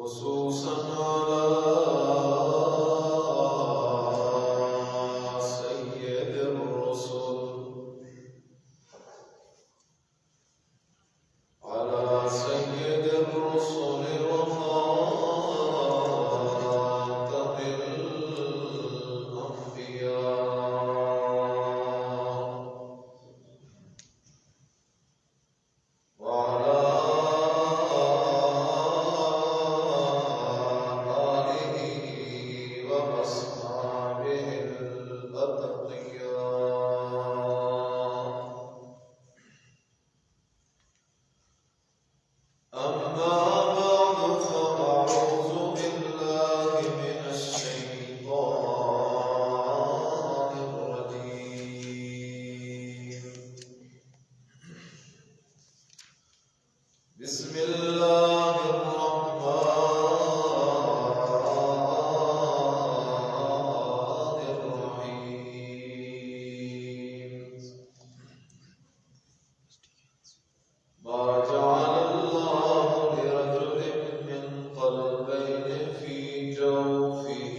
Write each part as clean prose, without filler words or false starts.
خصوصا على سيد الرسل وخاتم الأنبياء وعلى آله وأصحابه الأتقياء. أما بعد فأعوذ بالله من الشيطان الرجيم. بسم الله الرحمن الرحيم. ما جعل الله لرجل من قلبين في جوفه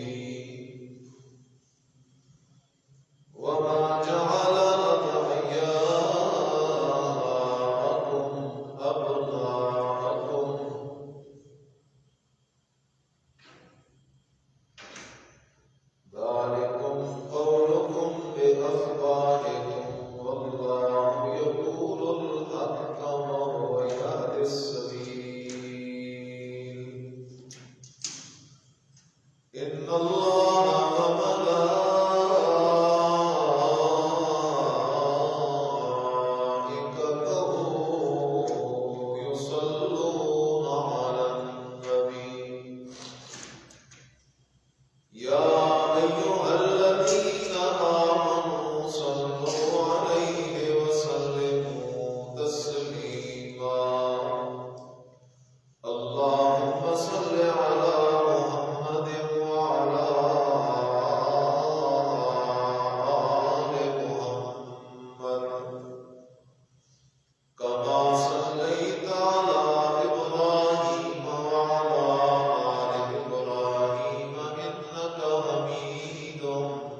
وما جعل أدعياءكم أبناءكم ذلكم قولكم بأفواهكم والله يقول الحق وهو يهدي السبيل. إن الله وملائكته يصلون على النبي يا أيها الذين آمنوا صلوا عليه وسلموا تسليما. اللهم صل على محمد وعلى آل محمد كما صليت على إبراهيم وعلى آل إبراهيم إنك حميد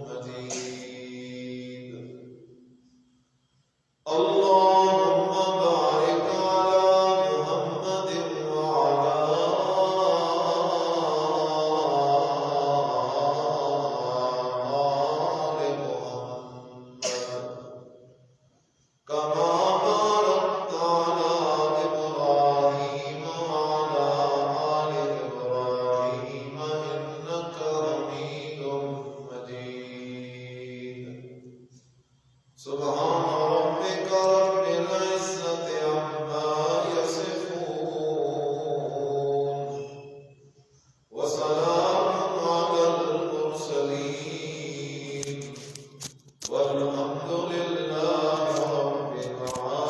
مجيد. اللهم بارك على محمد وعلى آل محمد كما باركت على إبراهيم وعلى آل إبراهيم إنك حميد مجيد. سبحان ربك رب العزة عما يصفون وسلام على المرسلين والحمد لله رب العالمين.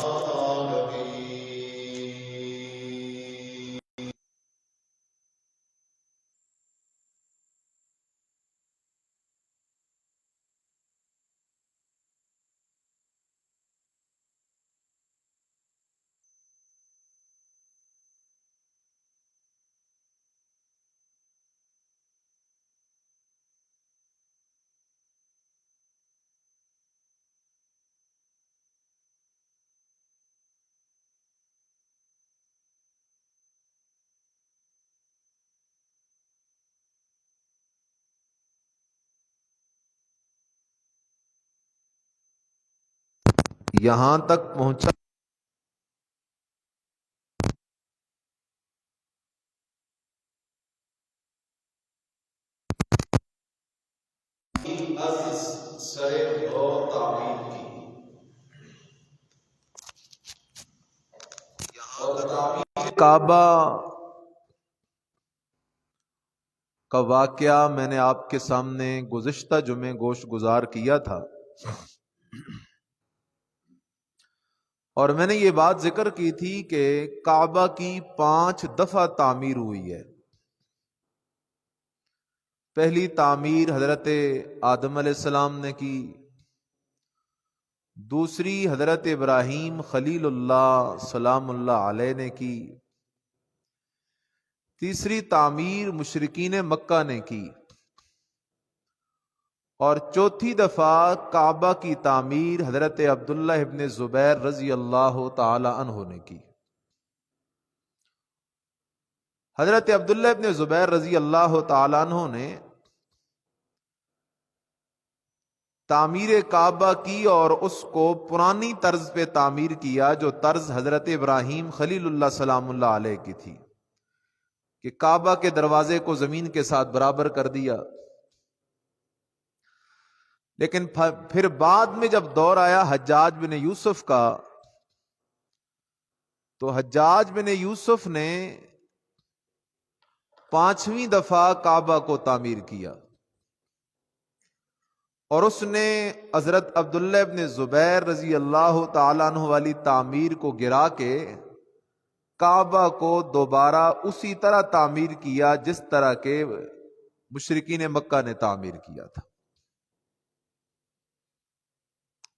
یہاں تک پہنچا از سر دو تعمیر کی اور تعمیر کعبہ کا واقعہ میں نے آپ کے سامنے گزشتہ جمعے گوش گزار کیا تھا، اور میں نے یہ بات ذکر کی تھی کہ کعبہ کی 5 دفعہ تعمیر ہوئی ہے۔ پہلی تعمیر حضرت آدم علیہ السلام نے کی، دوسری حضرت ابراہیم خلیل اللہ سلام اللہ علیہ نے کی، تیسری تعمیر مشرکین مکہ نے کی، اور چوتھی دفعہ کعبہ کی تعمیر حضرت عبداللہ ابن زبیر رضی اللہ تعالی عنہ نے کی۔ حضرت عبداللہ ابن زبیر رضی اللہ تعالی عنہ نے تعمیر کعبہ کی اور اس کو پرانی طرز پہ تعمیر کیا، جو طرز حضرت ابراہیم خلیل اللہ سلام اللہ علیہ کی تھی، کہ کعبہ کے دروازے کو زمین کے ساتھ برابر کر دیا۔ لیکن پھر بعد میں جب دور آیا حجاج بن یوسف کا، تو حجاج بن یوسف نے 5ویں دفعہ کعبہ کو تعمیر کیا، اور اس نے حضرت عبداللہ ابن زبیر رضی اللہ تعالیٰ عنہ والی تعمیر کو گرا کے کعبہ کو دوبارہ اسی طرح تعمیر کیا جس طرح کے مشرکین مکہ نے تعمیر کیا تھا۔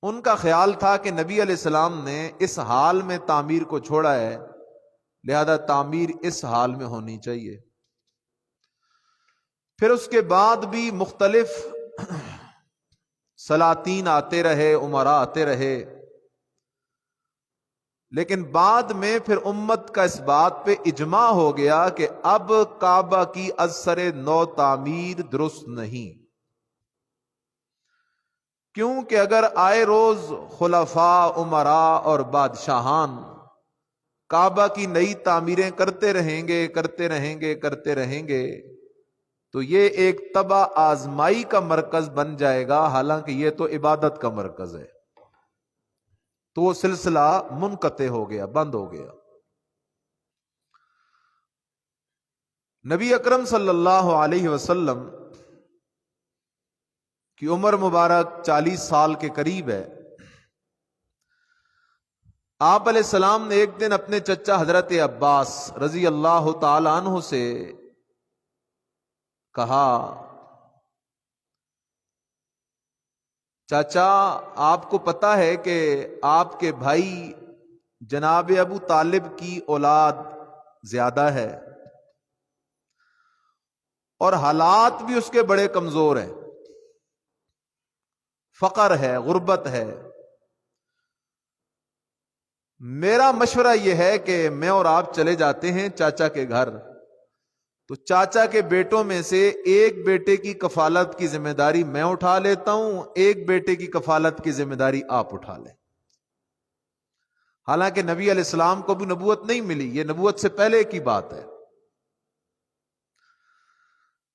ان کا خیال تھا کہ نبی علیہ السلام نے اس حال میں تعمیر کو چھوڑا ہے، لہذا تعمیر اس حال میں ہونی چاہیے۔ پھر اس کے بعد بھی مختلف سلاطین آتے رہے، امراء آتے رہے، لیکن بعد میں پھر امت کا اس بات پہ اجماع ہو گیا کہ اب کعبہ کی از سر نو تعمیر درست نہیں، کیونکہ اگر آئے روز خلفاء، امراء اور بادشاہان کعبہ کی نئی تعمیریں کرتے رہیں گے تو یہ ایک تباہ آزمائی کا مرکز بن جائے گا، حالانکہ یہ تو عبادت کا مرکز ہے۔ تو وہ سلسلہ منقطع ہو گیا، بند ہو گیا۔ نبی اکرم صلی اللہ علیہ وسلم کی عمر مبارک 40 سال کے قریب ہے۔ آپ علیہ السلام نے ایک دن اپنے چچا حضرت عباس رضی اللہ تعالی عنہ سے کہا، چاچا آپ کو پتا ہے کہ آپ کے بھائی جناب ابو طالب کی اولاد زیادہ ہے اور حالات بھی اس کے بڑے کمزور ہیں، فقر ہے، غربت ہے۔ میرا مشورہ یہ ہے کہ میں اور آپ چلے جاتے ہیں چاچا کے گھر، تو چاچا کے بیٹوں میں سے ایک بیٹے کی کفالت کی ذمہ داری میں اٹھا لیتا ہوں، ایک بیٹے کی کفالت کی ذمہ داری آپ اٹھا لیں۔ حالانکہ نبی علیہ السلام کو بھی نبوت نہیں ملی، یہ نبوت سے پہلے کی بات ہے۔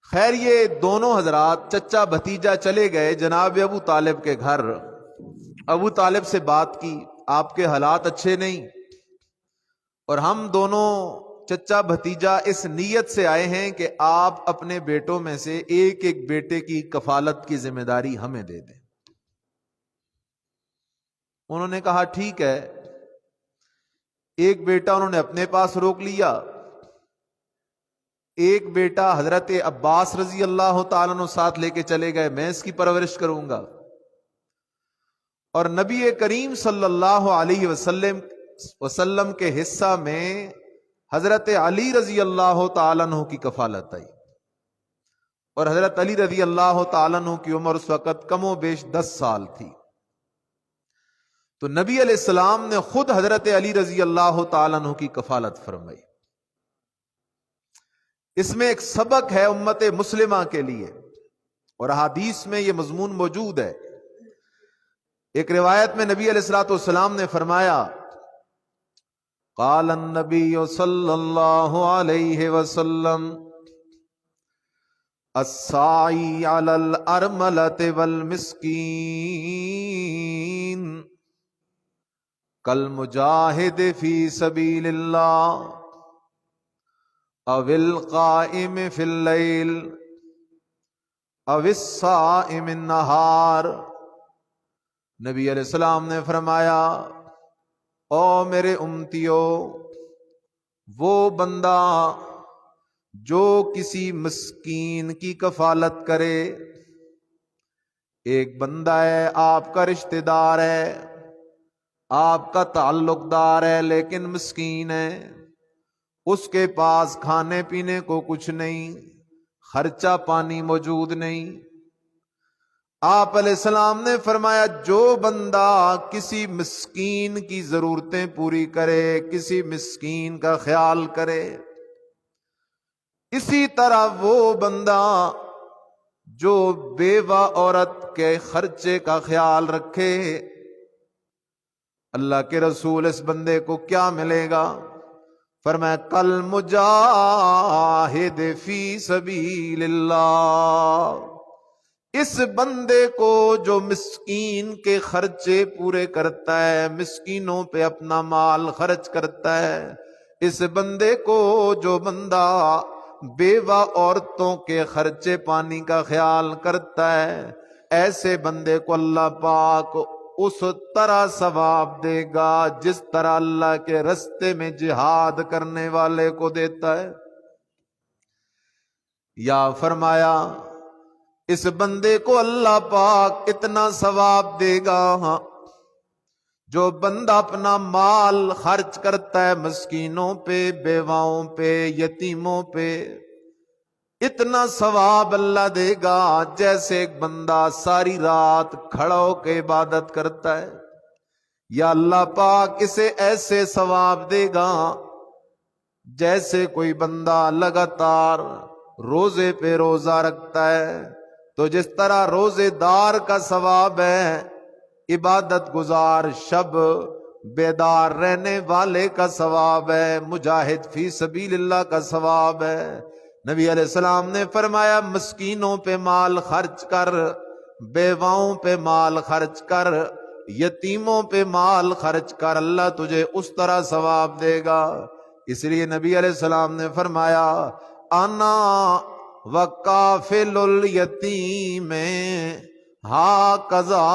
خیر، یہ دونوں حضرات چچا بھتیجا چلے گئے جناب ابو طالب کے گھر۔ ابو طالب سے بات کی، آپ کے حالات اچھے نہیں، اور ہم دونوں چچا بھتیجا اس نیت سے آئے ہیں کہ آپ اپنے بیٹوں میں سے ایک ایک بیٹے کی کفالت کی ذمہ داری ہمیں دے دیں۔ انہوں نے کہا ٹھیک ہے۔ ایک بیٹا انہوں نے اپنے پاس روک لیا، ایک بیٹا حضرت عباس رضی اللہ تعالیٰ عنہ ساتھ لے کے چلے گئے، میں اس کی پرورش کروں گا۔ اور نبی کریم صلی اللہ علیہ وسلم کے حصہ میں حضرت علی رضی اللہ تعالیٰ عنہ کی کفالت آئی، اور حضرت علی رضی اللہ تعالیٰ عنہ کی عمر اس وقت کم و بیش 10 سال تھی۔ تو نبی علیہ السلام نے خود حضرت علی رضی اللہ تعالیٰ عنہ کی کفالت فرمائی۔ اس میں ایک سبق ہے امت مسلمہ کے لیے، اور احادیث میں یہ مضمون موجود ہے۔ ایک روایت میں نبی علیہ الصلوۃ والسلام نے فرمایا، قال النبی صلی اللہ علیہ وسلم الساعی علی الارملۃ والمسکین کالمجاہد فی سبیل اللہ او القائم فی اللیل او الصائم النہار۔ نبی علیہ السلام نے فرمایا، او میرے امتیو، وہ بندہ جو کسی مسکین کی کفالت کرے، ایک بندہ ہے آپ کا رشتہ دار ہے، آپ کا تعلق دار ہے لیکن مسکین ہے، اس کے پاس کھانے پینے کو کچھ نہیں، خرچہ پانی موجود نہیں۔ آپ علیہ السلام نے فرمایا جو بندہ کسی مسکین کی ضرورتیں پوری کرے، کسی مسکین کا خیال کرے، اسی طرح وہ بندہ جو بیوہ عورت کے خرچے کا خیال رکھے، اللہ کے رسول اس بندے کو کیا ملے گا؟ فرمایا کل مجاہد فی سبیل اللہ، اس بندے کو جو مسکین کے خرچے پورے کرتا ہے، مسکینوں پہ اپنا مال خرچ کرتا ہے، اس بندے کو جو بندہ بیوہ عورتوں کے خرچے پانی کا خیال کرتا ہے، ایسے بندے کو اللہ پاک اس طرح ثواب دے گا جس طرح اللہ کے رستے میں جہاد کرنے والے کو دیتا ہے۔ یا فرمایا اس بندے کو اللہ پاک اتنا ثواب دے گا، جو بندہ اپنا مال خرچ کرتا ہے مسکینوں پہ، بیواؤں پہ، یتیموں پہ، اتنا ثواب اللہ دے گا جیسے ایک بندہ ساری رات کھڑا ہو کے عبادت کرتا ہے۔ یا اللہ پاک اسے ایسے ثواب دے گا جیسے کوئی بندہ لگاتار روزے پہ روزہ رکھتا ہے، تو جس طرح روزے دار کا ثواب ہے، عبادت گزار شب بیدار رہنے والے کا ثواب ہے، مجاہد فی سبیل اللہ کا ثواب ہے۔ نبی علیہ السلام نے فرمایا مسکینوں پہ مال خرچ کر، بیواؤں پہ مال خرچ کر، یتیموں پہ مال خرچ کر، اللہ تجھے اس طرح ثواب دے گا۔ اس لیے نبی علیہ السلام نے فرمایا انا وکافل الیتیم ہاکذا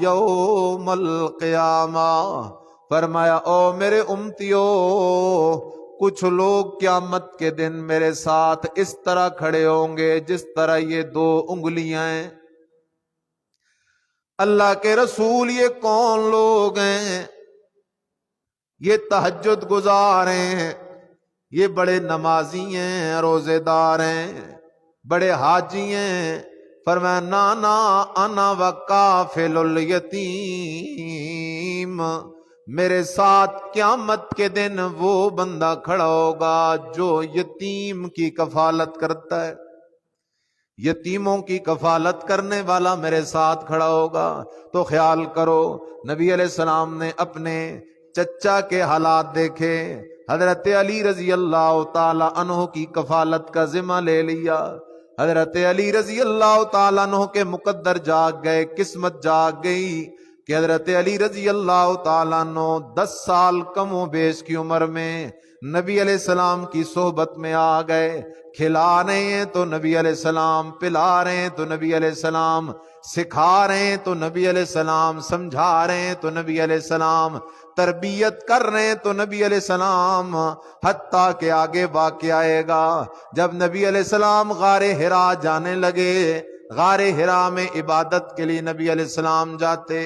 یوم القیامہ، فرمایا او میرے امتیو، کچھ لوگ قیامت کے دن میرے ساتھ اس طرح کھڑے ہوں گے جس طرح یہ دو انگلیاں ہیں۔ اللہ کے رسول یہ کون لوگ ہیں؟ یہ تہجد گزار ہیں، یہ بڑے نمازی ہیں، روزے دار ہیں، بڑے حاجی ہیں۔ فرمایا نانا انا وکافل الیتیم، میرے ساتھ قیامت کے دن وہ بندہ کھڑا ہوگا جو یتیم کی کفالت کرتا ہے، یتیموں کی کفالت کرنے والا میرے ساتھ کھڑا ہوگا۔ تو خیال کرو نبی علیہ السلام نے اپنے چچا کے حالات دیکھے، حضرت علی رضی اللہ تعالی عنہ کی کفالت کا ذمہ لے لیا، حضرت علی رضی اللہ تعالی عنہ کے مقدر جاگ گئے، قسمت جاگ گئی کہ حضرت علی رضی اللہ تعالیٰ عنہ 10 سال کم و بیش کی عمر میں نبی علیہ السلام کی صحبت میں آ گئے۔ کھلا رہے ہیں تو نبی علیہ السلام، پلا رہے ہیں تو نبی علیہ السلام، سکھا رہے ہیں تو نبی علیہ السلام، سمجھا رہے ہیں تو نبی علیہ السلام، تربیت کر رہے ہیں تو نبی علیہ السلام، حتیٰ کہ آگے واقعہ آئے گا جب نبی علیہ السلام غار حرا جانے لگے، غار حرا میں عبادت کے لیے نبی علیہ السلام جاتے،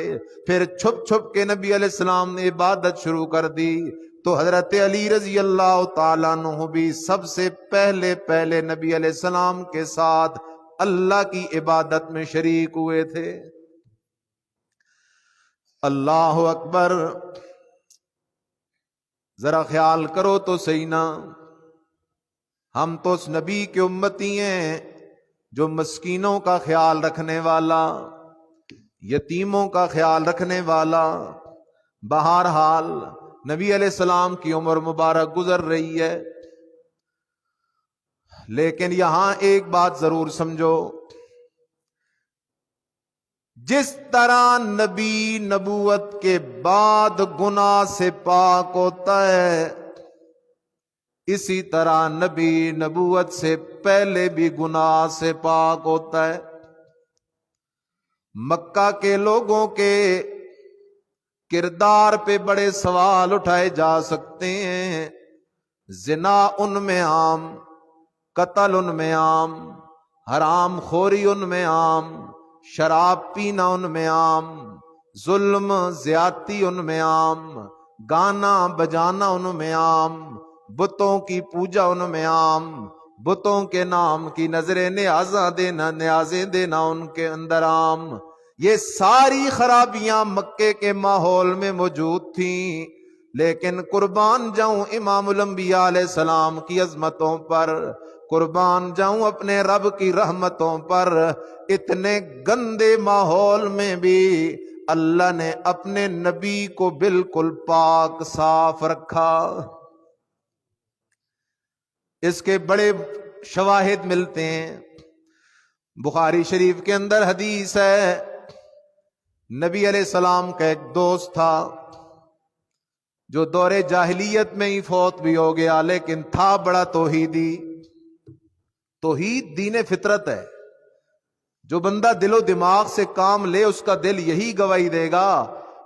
پھر چھپ چھپ کے نبی علیہ السلام نے عبادت شروع کر دی، تو حضرت علی رضی اللہ تعالیٰ عنہ بھی سب سے پہلے نبی علیہ السلام کے ساتھ اللہ کی عبادت میں شریک ہوئے تھے۔ اللہ اکبر، ذرا خیال کرو تو صحیح نا، ہم تو اس نبی کے امتی ہیں جو مسکینوں کا خیال رکھنے والا، یتیموں کا خیال رکھنے والا۔ بہرحال نبی علیہ السلام کی عمر مبارک گزر رہی ہے، لیکن یہاں ایک بات ضرور سمجھو، جس طرح نبی نبوت کے بعد گناہ سے پاک ہوتا ہے، اسی طرح نبی نبوت سے پہلے بھی گناہ سے پاک ہوتا ہے۔ مکہ کے لوگوں کے کردار پہ بڑے سوال اٹھائے جا سکتے ہیں، زنا ان میں عام، قتل ان میں عام، حرام خوری ان میں عام، شراب پینا ان میں عام، ظلم زیادتی ان میں عام، گانا بجانا ان میں عام، بتوں کی پوجا ان میں عام، بتوں کے نام کی نظریں نیازاں دینا، نیازیں دینا ان کے اندر عام۔ یہ ساری خرابیاں مکے کے ماحول میں موجود تھیں، لیکن قربان جاؤں امام الانبیاء علیہ السلام کی عظمتوں پر، قربان جاؤں اپنے رب کی رحمتوں پر، اتنے گندے ماحول میں بھی اللہ نے اپنے نبی کو بالکل پاک صاف رکھا۔ اس کے بڑے شواہد ملتے ہیں۔ بخاری شریف کے اندر حدیث ہے، نبی علیہ السلام کا ایک دوست تھا جو دور جاہلیت میں ہی فوت بھی ہو گیا، لیکن تھا بڑا توحیدی۔ توحید دین فطرت ہے، جو بندہ دل و دماغ سے کام لے اس کا دل یہی گواہی دے گا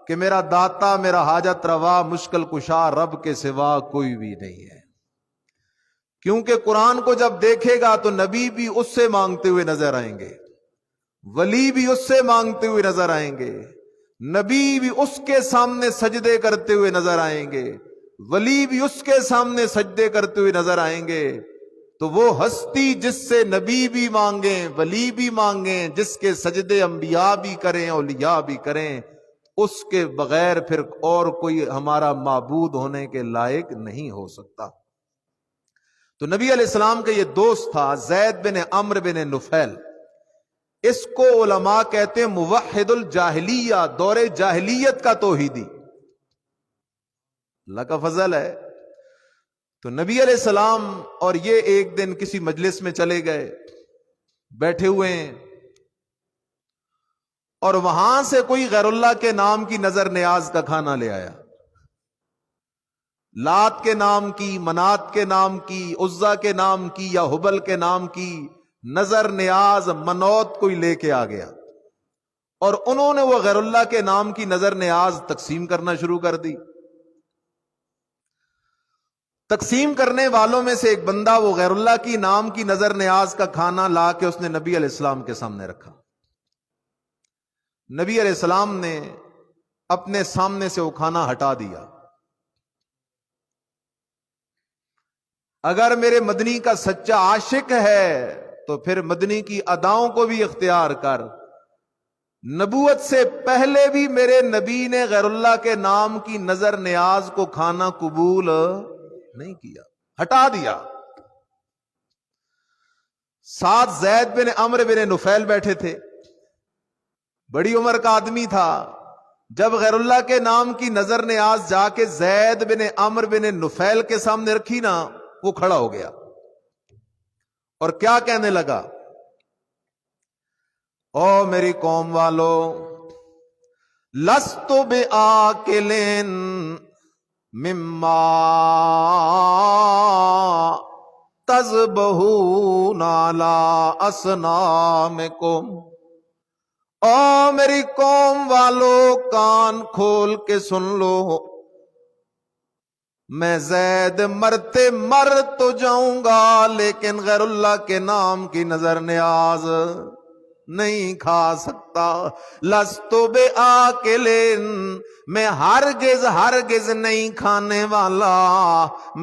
کہ میرا داتا، میرا حاجت روا، مشکل کشا رب کے سوا کوئی بھی نہیں ہے۔ کیونکہ قرآن کو جب دیکھے گا تو نبی بھی اس سے مانگتے ہوئے نظر آئیں گے، ولی بھی اس سے مانگتے ہوئے نظر آئیں گے، نبی بھی اس کے سامنے سجدے کرتے ہوئے نظر آئیں گے، ولی بھی اس کے سامنے سجدے کرتے ہوئے نظر آئیں گے۔ تو وہ ہستی جس سے نبی بھی مانگیں، ولی بھی مانگیں، جس کے سجدے انبیاء بھی کریں، اولیاء بھی کریں، اس کے بغیر پھر اور کوئی ہمارا معبود ہونے کے لائق نہیں ہو سکتا۔ تو نبی علیہ السلام کا یہ دوست تھا زید بن عمرو بن نفیل، اس کو علماء کہتے ہیں موحد الجاہلیہ، دور جاہلیت کا توحیدی۔ اللہ کا فضل ہے۔ تو نبی علیہ السلام اور یہ ایک دن کسی مجلس میں چلے گئے، بیٹھے ہوئے ہیں، اور وہاں سے کوئی غیر اللہ کے نام کی نظر نیاز کا کھانا لے آیا، لات کے نام کی، منات کے نام کی، عزا کے نام کی، یا حبل کے نام کی نظر نیاز منوت کوئی لے کے آ گیا، اور انہوں نے وہ غیر اللہ کے نام کی نظر نیاز تقسیم کرنا شروع کر دی۔ تقسیم کرنے والوں میں سے ایک بندہ وہ غیر اللہ کی نام کی نظر نیاز کا کھانا لا کے اس نے نبی علیہ السلام کے سامنے رکھا۔ نبی علیہ السلام نے اپنے سامنے سے وہ کھانا ہٹا دیا۔ اگر میرے مدنی کا سچا عاشق ہے تو پھر مدنی کی اداؤں کو بھی اختیار کر۔ نبوت سے پہلے بھی میرے نبی نے غیر اللہ کے نام کی نظر نیاز کو کھانا قبول نہیں کیا، ہٹا دیا۔ ساتھ زید بن عمرو بن نفیل بیٹھے تھے، بڑی عمر کا آدمی تھا۔ جب غیر اللہ کے نام کی نظر نیاز جا کے زید بن عمرو بن نفیل کے سامنے رکھی نا، وہ کھڑا ہو گیا اور کیا کہنے لگا، او میری قوم والو، لست بآکل مما تذبحون علی اصنامکم۔ او میری قوم والو، کان کھول کے سن لو، میں زید مرتے مر تو جاؤں گا، لیکن غیر اللہ کے نام کی نظر نیاز نہیں کھا سکتا۔ لست بآکل، میں ہرگز نہیں کھانے والا،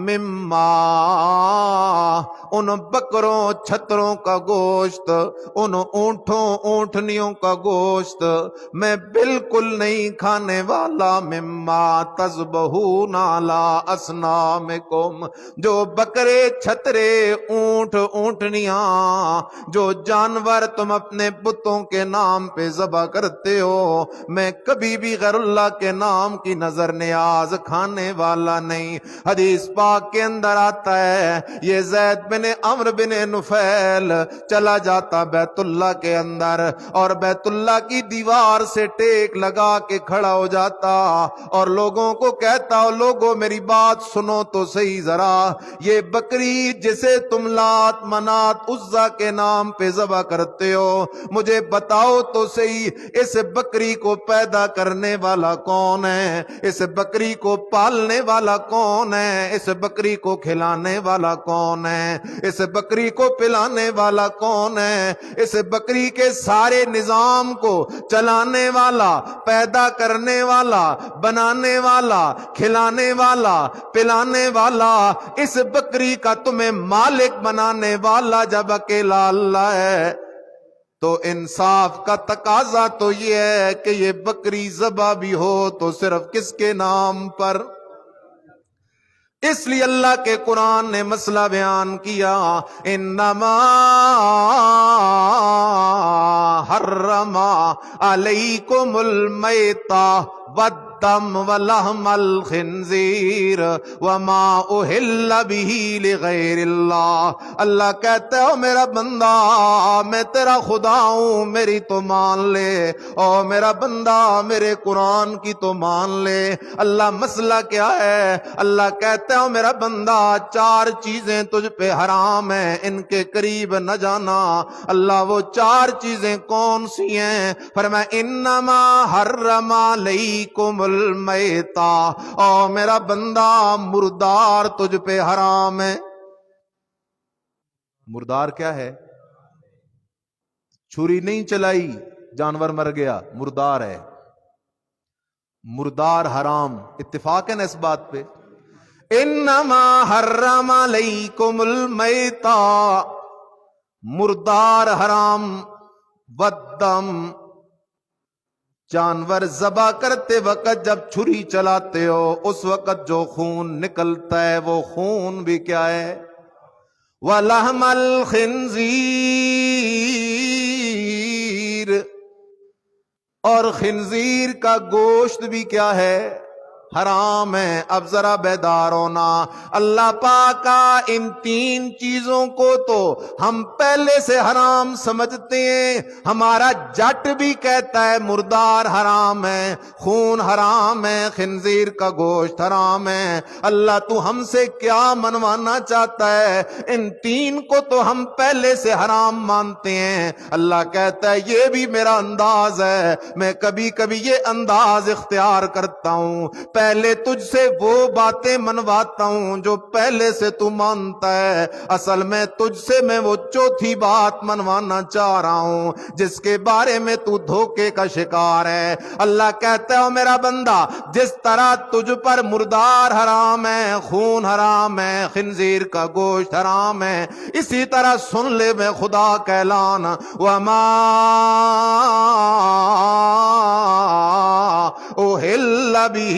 مما، ان بکروں چھتروں کا گوشت، ان اونٹوں اونٹنیوں کا گوشت میں بالکل نہیں کھانے والا، مما تذبحون علی اصنامکم، جو بکرے چھترے اونٹ اونٹنیاں، جو جانور تم اپنے بتوں کے نام پہ ذبح کرتے ہو، میں کبھی بھی غیر اللہ کے نام کی نظر نیاز کھانے والا نہیں۔ حدیث پاک کے اندر آتا ہے، یہ زید بن عمرو بن نفیل چلا جاتا بیت اللہ کے اندر، اور بیت اللہ کی دیوار سے ٹیک لگا کے کھڑا ہو جاتا، اور لوگوں کو کہتا، لوگوں میری بات سنو تو صحیح ذرا، یہ بکری جسے تم لات منات عزا کے نام پہ ذبح کرتے ہو، مجھے بتاؤ تو صحیح، اس بکری کو پیدا کرنے والا کون ہے؟ اس بکری کو پالنے والا کون ہے؟ اس بکری کو کھلانے والا کون ہے؟ اس بکری کو پلانے والا کون ہے؟ اس بکری کے سارے نظام کو چلانے والا، پیدا کرنے والا، بنانے والا، کھلانے والا، پلانے والا، اس بکری کا تمہیں مالک بنانے والا جب اکیلا اللہ ہے تو انصاف کا تقاضا تو یہ ہے کہ یہ بکری ذبح بھی ہو تو صرف کس کے نام پر؟ اس لیے اللہ کے قرآن نے مسئلہ بیان کیا، انما حرم علیکم المیتہ والدم ولحم الخنزیر وما اہل بہ لغیر اللہ۔ اللہ کہتا ہے میرا بندہ میں تیرا خدا ہوں، میری تو مان لے، او میرا بندہ میرے قرآن کی تو مان لے۔ اللہ مسئلہ کیا ہے؟ اللہ کہتا ہے میرا بندہ چار چیزیں تجھ پہ حرام ہیں، ان کے قریب نہ جانا۔ اللہ وہ چار چیزیں کون سی ہیں؟ فرمایا انما حرم علیکم المیتہ، او میرا بندہ مردار تجھ پہ حرام ہے۔ مردار کیا ہے؟ چھری نہیں چلائی جانور مر گیا، مردار ہے، مردار حرام۔ اتفاق ہے نا اس بات پہ؟ انما حرم علیکم المیتہ، مردار حرام، والدم، جانور ذبح کرتے وقت جب چھری چلاتے ہو اس وقت جو خون نکلتا ہے وہ خون بھی کیا ہے؟ وَلَحْمَ الْخِنْزِيرِ، اور خنزیر کا گوشت بھی کیا ہے؟ حرام ہے۔ اب ذرا بیدار ہونا، اللہ پاک کا ان تین چیزوں کو تو ہم پہلے سے حرام سمجھتے ہیں۔ ہمارا جٹ بھی کہتا ہے مردار حرام ہے، خون حرام ہے، خنزیر کا گوشت حرام ہے۔ اللہ تو ہم سے کیا منوانا چاہتا ہے؟ ان تین کو تو ہم پہلے سے حرام مانتے ہیں۔ اللہ کہتا ہے یہ بھی میرا انداز ہے، میں کبھی کبھی یہ انداز اختیار کرتا ہوں، پہلے تجھ سے وہ باتیں منواتا ہوں جو پہلے سے تو مانتا ہے۔ اصل میں تجھ سے میں وہ چوتھی بات منوانا چاہ رہا ہوں جس کے بارے میں تو دھوکے کا شکار ہے۔ اللہ کہتا ہے میرا بندہ جس طرح تجھ پر مردار حرام ہے، خون حرام ہے، خنزیر کا گوشت حرام ہے، اسی طرح سن لے میں خدا کا اعلان، وما اہل بہ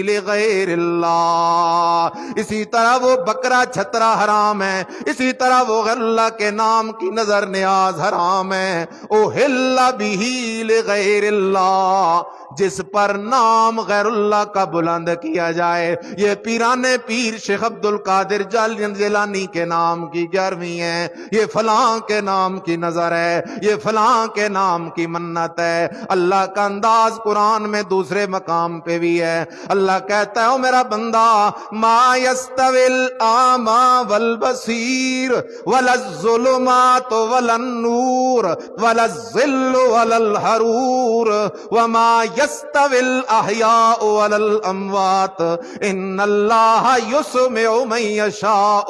لغیر اللہ، اسی طرح وہ بکرا چھترا حرام ہے، اسی طرح وہ غیر اللہ کے نام کی نظر نیاز حرام ہے۔ اہل بہ لغیر اللہ، جس پر نام غیر اللہ کا بلند کیا جائے۔ یہ پیران پیر شیخ عبد القادر جیلانی کے نام کی 11ویں ہے، یہ فلاں کے نام کی نظر ہے، یہ فلاں کے نام کی منت ہے۔ اللہ کا انداز قرآن میں دوسرے مقام پہ بھی ہے۔ اللہ کہتا ہے میرا بندہ ما یستوی الاعمی والبصیر ولا الظلمات ولا النور ولا الظل ولا الحرور وما یستوی الاحیاء ولا الاموات ان اللہ یسمع من یشاء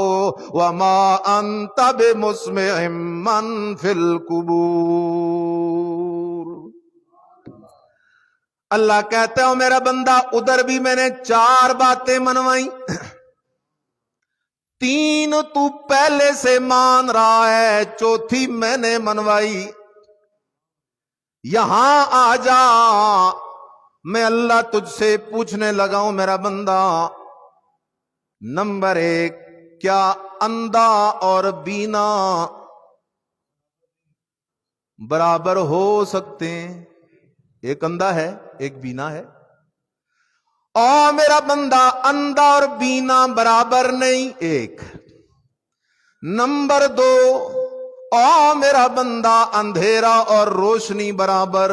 وما انت بمسمع من فی القبور۔ اللہ کہتا ہے میرا بندہ ادھر بھی میں نے 4 باتیں منوائی، 3 تو پہلے سے مان رہا ہے، چوتھی میں نے منوائی۔ یہاں آ جا، میں اللہ تجھ سے پوچھنے لگا ہوں میرا بندہ، نمبر 1، کیا اندھا اور بینا برابر ہو سکتے ہیں؟ ایک اندھا ہے ایک بینا ہے، اور میرا بندہ اندھا اور بینا برابر نہیں، ایک۔ نمبر 2، او میرا بندہ اندھیرا اور روشنی برابر۔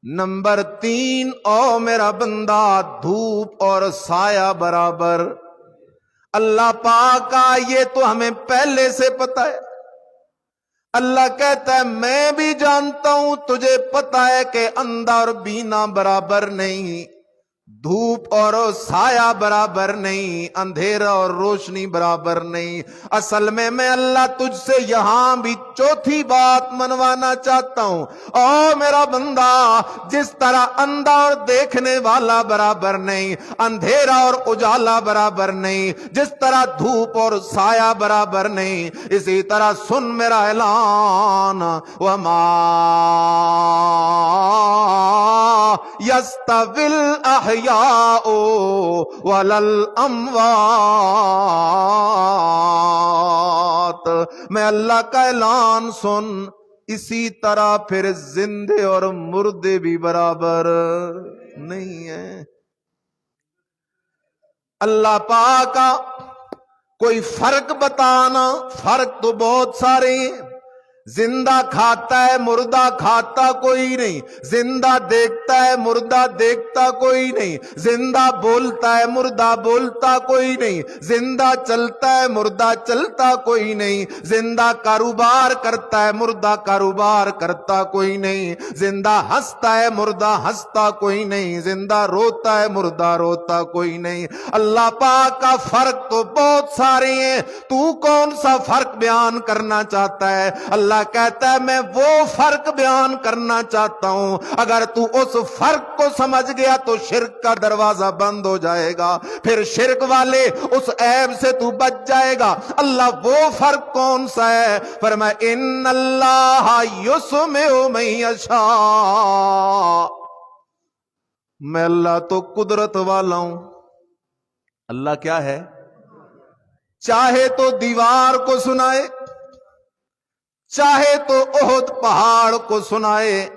نمبر 3، او میرا بندہ دھوپ اور سایہ برابر۔ اللہ پاک کا یہ تو ہمیں پہلے سے پتا ہے۔ اللہ کہتا ہے میں بھی جانتا ہوں، تجھے پتا ہے کہ اندھا اور بینا برابر نہیں، دھوپ اور سایہ برابر نہیں، اندھیرا اور روشنی برابر نہیں۔ اصل میں اللہ تجھ سے یہاں بھی چوتھی بات منوانا چاہتا ہوں، او میرا بندہ، جس طرح اندھا اور دیکھنے والا برابر نہیں، اندھیرا اور اجالا برابر نہیں، جس طرح دھوپ اور سایہ برابر نہیں، اسی طرح سن میرا اعلان، وما یستوی الاحیاء ولا الاموات، میں اللہ کا اعلان سن، اسی طرح پھر زندے اور مردے بھی برابر نہیں ہیں۔ اللہ پاک کا کوئی فرق بتانا، فرق تو بہت سارے ہیں۔ زندہ کھاتا ہے، مردہ کھاتا کوئی نہیں، زندہ دیکھتا ہے، مردہ دیکھتا کوئی نہیں، زندہ بولتا ہے، مردہ بولتا کوئی نہیں، زندہ چلتا ہے، مردہ چلتا کوئی نہیں، زندہ کاروبار کرتا ہے، مردہ کاروبار کرتا کوئی نہیں، زندہ ہنستا ہے، مردہ ہنستا کوئی نہیں، زندہ روتا ہے، مردہ روتا کوئی نہیں۔ اللہ پاک کا فرق تو بہت سارے ہیں، تو کون سا فرق بیان کرنا چاہتا ہے؟ اللہ کہتا ہے میں وہ فرق بیان کرنا چاہتا ہوں، اگر تو اس فرق کو سمجھ گیا تو شرک کا دروازہ بند ہو جائے گا، پھر شرک والے اس عیب سے تو بچ جائے گا۔ اللہ وہ فرق کون سا ہے؟ فرمایا ان اللہ یسمع من یشاء، میں اللہ تو قدرت والا ہوں۔ اللہ کیا ہے؟ چاہے تو دیوار کو سنائے، چاہے تو احد پہاڑ کو سنائے،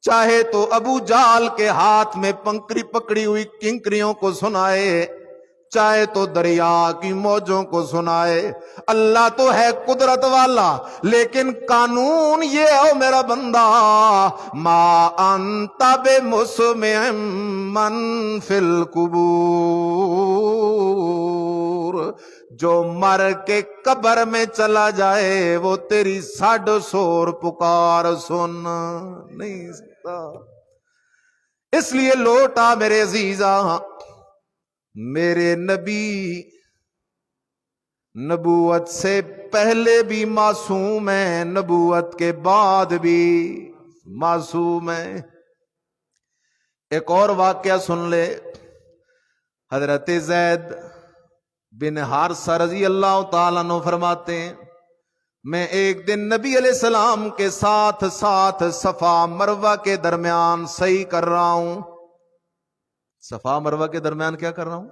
چاہے تو ابو جہل کے ہاتھ میں پنکری پکڑی ہوئی کنکریوں کو سنائے، چاہے تو دریا کی موجوں کو سنائے۔ اللہ تو ہے قدرت والا، لیکن قانون یہ ہے میرا بندہ، ما انت بمسمع من فی القبور، جو مر کے قبر میں چلا جائے وہ تیری ساڈ سور پکار سن نہیں سکتا۔ اس لیے لوٹا میرے عزیزا، میرے نبی نبوت سے پہلے بھی معصوم ہیں، نبوت کے بعد بھی معصوم ہیں۔ ایک اور واقعہ سن لے، حضرت زید بن حارثہ رضی اللہ تعالیٰ عنہ فرماتے ہیں میں ایک دن نبی علیہ السلام کے ساتھ صفا مروہ کے درمیان صحیح کر رہا ہوں۔ صفا مروہ کے درمیان کیا کر رہا ہوں؟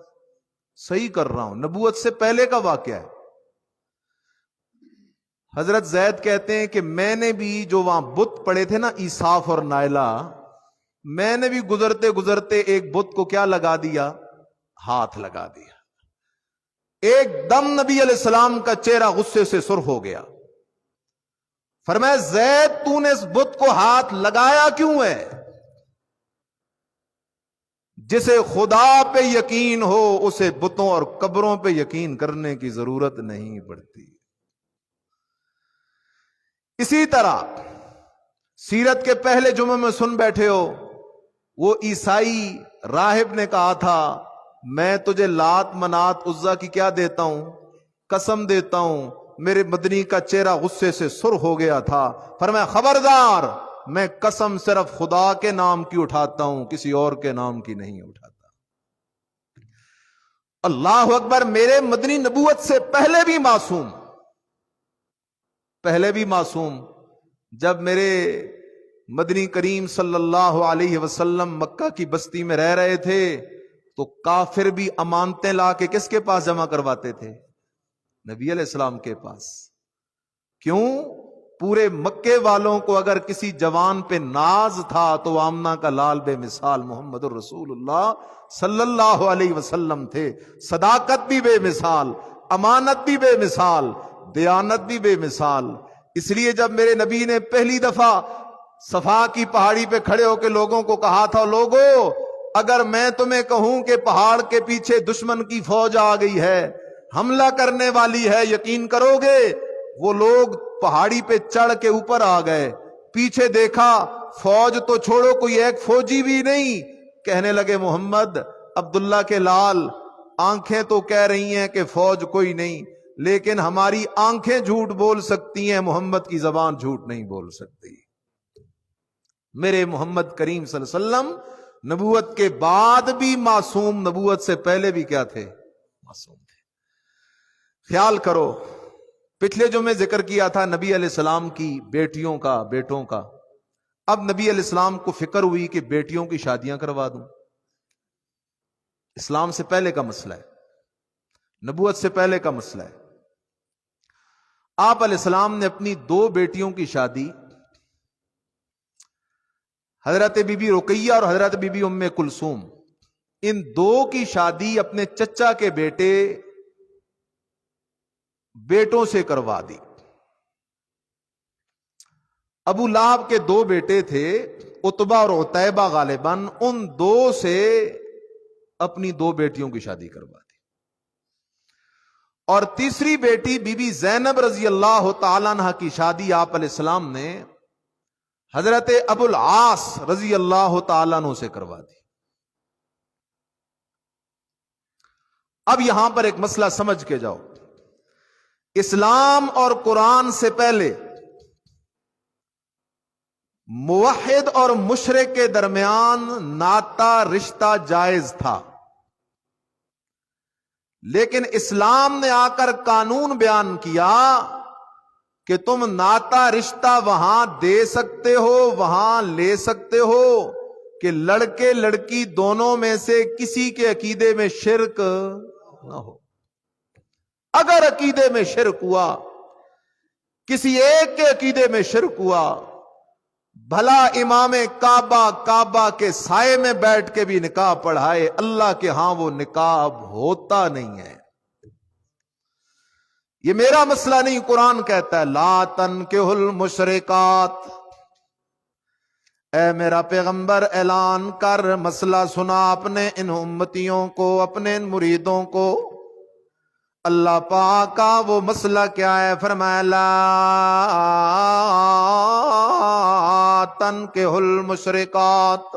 صحیح کر رہا ہوں، نبوت سے پہلے کا واقعہ ہے۔ حضرت زید کہتے ہیں کہ میں نے بھی جو وہاں بت پڑے تھے نا، ایصاف اور نائلہ، میں نے بھی گزرتے گزرتے ایک بت کو کیا لگا دیا؟ ہاتھ لگا دیا۔ ایک دم نبی علیہ السلام کا چہرہ غصے سے سرخ ہو گیا۔ فرمایا زید تو نے اس بت کو ہاتھ لگایا کیوں ہے؟ جسے خدا پہ یقین ہو اسے بتوں اور قبروں پہ یقین کرنے کی ضرورت نہیں پڑتی۔ اسی طرح سیرت کے پہلے جمعے میں سن بیٹھے ہو، وہ عیسائی راہب نے کہا تھا میں تجھے لات منات عزا کی کیا دیتا ہوں؟ قسم دیتا ہوں۔ میرے مدنی کا چہرہ غصے سے سرخ ہو گیا تھا۔ فرمایا خبردار، میں قسم صرف خدا کے نام کی اٹھاتا ہوں، کسی اور کے نام کی نہیں اٹھاتا۔ اللہ اکبر، میرے مدنی نبوت سے پہلے بھی معصوم، پہلے بھی معصوم۔ جب میرے مدنی کریم صلی اللہ علیہ وسلم مکہ کی بستی میں رہ رہے تھے تو کافر بھی امانتیں لا کے کس کے پاس جمع کرواتے تھے؟ نبی علیہ السلام کے پاس۔ کیوں؟ پورے مکے والوں کو اگر کسی جوان پہ ناز تھا تو آمنہ کا لال بے مثال محمد الرسول اللہ صلی اللہ علیہ وسلم تھے۔ صداقت بھی بے مثال، امانت بھی بے مثال، دیانت بھی بے مثال۔ اس لیے جب میرے نبی نے پہلی دفعہ صفا کی پہاڑی پہ کھڑے ہو کے لوگوں کو کہا تھا، لوگوں اگر میں تمہیں کہوں کہ پہاڑ کے پیچھے دشمن کی فوج آ گئی ہے، حملہ کرنے والی ہے، یقین کرو گے؟ وہ لوگ پہاڑی پہ چڑھ کے اوپر آ گئے، پیچھے دیکھا، فوج تو چھوڑو کوئی ایک فوجی بھی نہیں۔ کہنے لگے محمد عبداللہ کے لال، آنکھیں تو کہہ رہی ہیں کہ فوج کوئی نہیں، لیکن ہماری آنکھیں جھوٹ بول سکتی ہیں، محمد کی زبان جھوٹ نہیں بول سکتی۔ میرے محمد کریم صلی اللہ علیہ وسلم نبوت کے بعد بھی معصوم، نبوت سے پہلے بھی کیا تھے؟ معصوم تھے۔ خیال کرو، پچھلے جو میں ذکر کیا تھا نبی علیہ السلام کی بیٹیوں کا، بیٹوں کا، اب نبی علیہ السلام کو فکر ہوئی کہ بیٹیوں کی شادیاں کروا دوں۔ اسلام سے پہلے کا مسئلہ ہے، نبوت سے پہلے کا مسئلہ ہے۔ آپ علیہ السلام نے اپنی 2 بیٹیوں کی شادی، حضرت بی بی رقیہ اور حضرت بی بی ام کلثوم، ان 2 کی شادی اپنے چچا کے بیٹوں سے کروا دی۔ ابو لہب کے 2 بیٹے تھے، عتبہ اور عتیبہ، غالباً ان 2 سے اپنی 2 بیٹیوں کی شادی کروا دی۔ اور تیسری بیٹی بی بی زینب رضی اللہ تعالیٰ عنہ کی شادی آپ علیہ السلام نے حضرت ابو العاص رضی اللہ تعالیٰ عنہ سے کروا دی۔ اب یہاں پر ایک مسئلہ سمجھ کے جاؤ، اسلام اور قرآن سے پہلے موحد اور مشرک کے درمیان ناتا رشتہ جائز تھا، لیکن اسلام نے آ کر قانون بیان کیا کہ تم ناتا رشتہ وہاں دے سکتے ہو، وہاں لے سکتے ہو کہ لڑکے لڑکی دونوں میں سے کسی کے عقیدے میں شرک نہ ہو۔ اگر عقیدے میں شرک ہوا، کسی ایک کے عقیدے میں شرک ہوا، بھلا امام کعبہ کے سائے میں بیٹھ کے بھی نکاح پڑھائے، اللہ کے ہاں وہ نکاح ہوتا نہیں ہے۔ یہ میرا مسئلہ نہیں، قرآن کہتا ہے لا تنکحوا المشرکات۔ اے میرا پیغمبر اعلان کر، مسئلہ سنا اپنے ان امتیوں کو، اپنے ان مریدوں کو۔ اللہ پاک کا وہ مسئلہ کیا ہے؟ فرمایا لا تنکحوا المشرکات،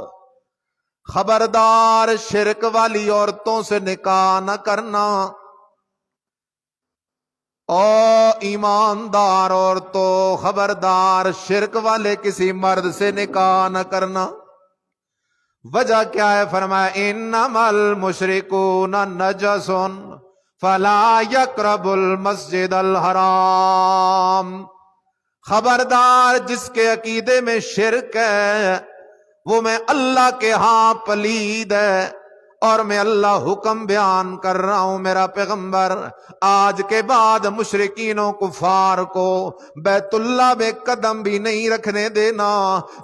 خبردار شرک والی عورتوں سے نکاح نہ کرنا۔ او ایماندار عورتوں، خبردار شرک والے کسی مرد سے نکاح نہ کرنا۔ وجہ کیا ہے؟ فرمایا انما المشرکون نجس فلا یقرب المسجد الحرام۔ خبردار جس کے عقیدے میں شرک ہے وہ میں اللہ کے ہاں پلید ہے، اور میں اللہ حکم بیان کر رہا ہوں میرا پیغمبر، آج کے بعد مشرکین و کفار کو بیت اللہ میں قدم بھی نہیں رکھنے دینا۔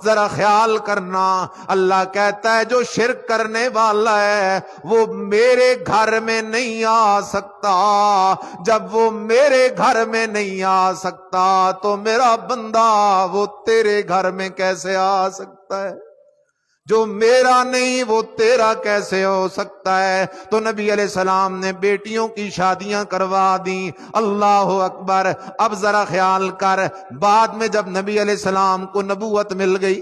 ذرا خیال کرنا، اللہ کہتا ہے جو شرک کرنے والا ہے وہ میرے گھر میں نہیں آ سکتا۔ جب وہ میرے گھر میں نہیں آ سکتا تو میرا بندہ وہ تیرے گھر میں کیسے آ سکتا ہے؟ جو میرا نہیں وہ تیرا کیسے ہو سکتا ہے؟ تو نبی علیہ السلام نے بیٹیوں کی شادیاں کروا دی۔ اللہ اکبر۔ اب ذرا خیال کر، بعد میں جب نبی علیہ السلام کو نبوت مل گئی،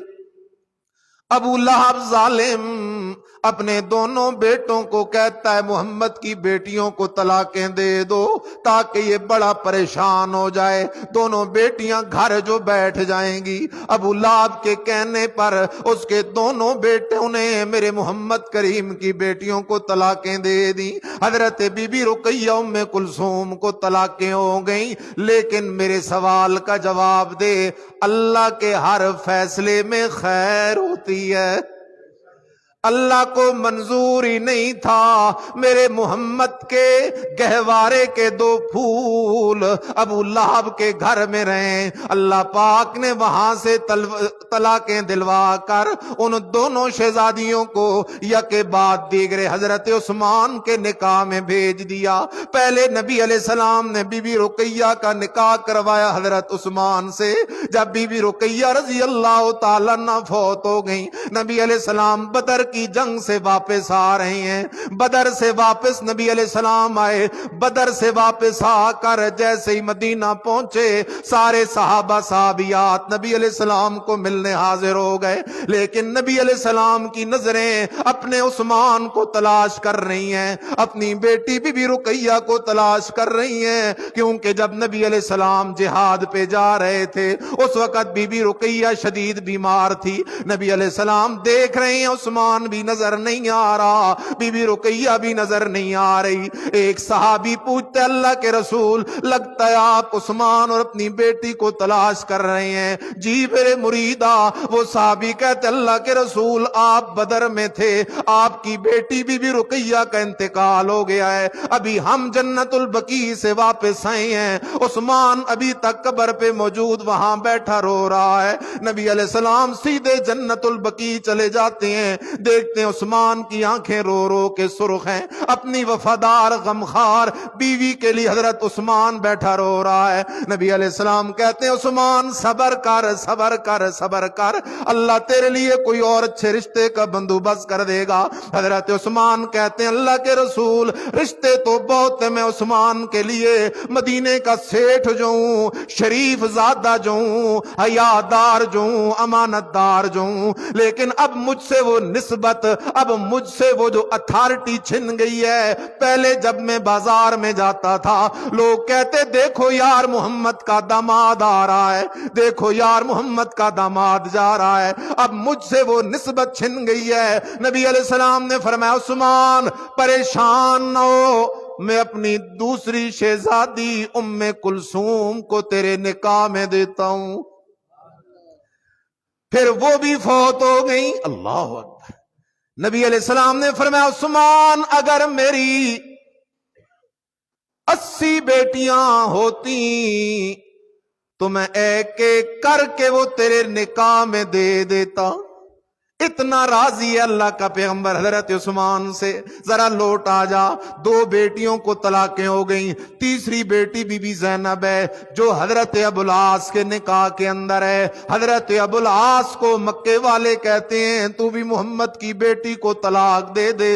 ابو لہب ظالم اپنے دونوں بیٹوں کو کہتا ہے محمد کی بیٹیوں کو طلاقیں دے دو تاکہ یہ بڑا پریشان ہو جائے، دونوں بیٹیاں گھر جو بیٹھ جائیں گی۔ ابو لہب کے کہنے پر اس کے دونوں بیٹوں نے میرے محمد کریم کی بیٹیوں کو طلاقیں دے دی۔ حضرت بی بی رقیہ ام کلثوم کو طلاقیں ہو گئیں، لیکن میرے سوال کا جواب دے، اللہ کے ہر فیصلے میں خیر ہوتی ہے۔ اللہ کو منظور ہی نہیں تھا میرے محمد کے گہوارے کے 2 پھول ابو لہب کے گھر میں رہیں، اللہ پاک نے وہاں سے طلاقیں دلوا کر ان دونوں شہزادیوں کو یکے بعد دیگرے حضرت عثمان کے نکاح میں بھیج دیا۔ پہلے نبی علیہ السلام نے بی بی رقیہ کا نکاح کروایا حضرت عثمان سے۔ جب بی بی رقیہ رضی اللہ تعالیٰ عنہ فوت ہو گئیں، نبی علیہ السلام بدر کی جنگ سے واپس آ رہے ہیں. بدر سے واپس نبی علیہ السلام آئے. بدر سے واپس آ کر جیسے ہی مدینہ پہنچے سارے صحابہ صحابیات نبی علیہ السلام کو ملنے حاضر ہو گئے. لیکن نبی علیہ السلام کی نظریں اپنے عثمان کو تلاش کر رہی ہیں, اپنی بیٹی بی بی رقیہ کو تلاش کر رہی ہیں, کیونکہ جب نبی علیہ السلام جہاد پہ جا رہے تھے اس وقت بی بی رقیہ شدید بیمار تھی. نبی علیہ السلام دیکھ رہے ہیں عثمان بھی نظر نہیں آ رہا, بی بی رقیہ بھی نظر نہیں آ رہی. ایک صحابی پوچھتے اللہ کے رسول لگتا ہے آپ عثمان اور اپنی بیٹی کو تلاش کر رہے ہیں. جی میرے مریدا. وہ صحابی کہتے اللہ کے رسول آپ بدر میں تھے, آپ کی بیٹی بی بی رقیہ کا انتقال ہو گیا ہے, ابھی ہم جنت البقیع سے واپس آئے ہیں, عثمان ابھی تک قبر پہ موجود وہاں بیٹھا رو رہا ہے. نبی علیہ السلام سیدھے جنت البقیع چلے جاتے ہیں, دیکھتے ہیں عثمان کی آنکھیں رو رو کے سرخ ہیں, اپنی وفادار غمخوار بیوی کے لیے حضرت عثمان بیٹھا رو رہا ہے. نبی علیہ السلام کہتے ہیں عثمان صبر کر صبر کر صبر کر, اللہ تیرے لیے کوئی اور اچھے رشتے کا بندوبست کر دے گا. حضرت عثمان کہتے ہیں اللہ کے رسول رشتے تو بہت ہیں, میں عثمان کے لیے مدینے کا سیٹھ جو ہوں, شریف زادہ جو ہوں, حیادار جو ہوں, امانت دار جو ہوں, لیکن اب مجھ سے وہ نسبت, اب مجھ سے وہ جو اتھارٹی چھن گئی ہے. پہلے جب میں بازار میں جاتا تھا لوگ کہتے دیکھو یار محمد کا داماد آ رہا ہے, دیکھو یار محمد کا داماد جا رہا ہے, اب مجھ سے وہ نسبت چھن گئی ہے. نبی علیہ السلام نے فرمایا عثمان پریشان نہ ہو, میں اپنی دوسری شہزادی ام کلثوم کو تیرے نکاح میں دیتا ہوں. پھر وہ بھی فوت ہو گئی. اللہ اکبر. نبی علیہ السلام نے فرمایا عثمان اگر میری 80 بیٹیاں ہوتی تو میں ایک ایک کر کے وہ تیرے نکاح میں دے دیتا. اتنا راضی ہے اللہ کا پیغمبر حضرت عثمان سے. ذرا لوٹ آ جا, 2 بیٹیوں کو طلاقیں ہو گئیں, تیسری بیٹی بی بی زینب ہے جو حضرت ابوالعاص کے نکاح کے اندر ہے. حضرت ابوالعاص کو مکے والے کہتے ہیں تو بھی محمد کی بیٹی کو طلاق دے دے.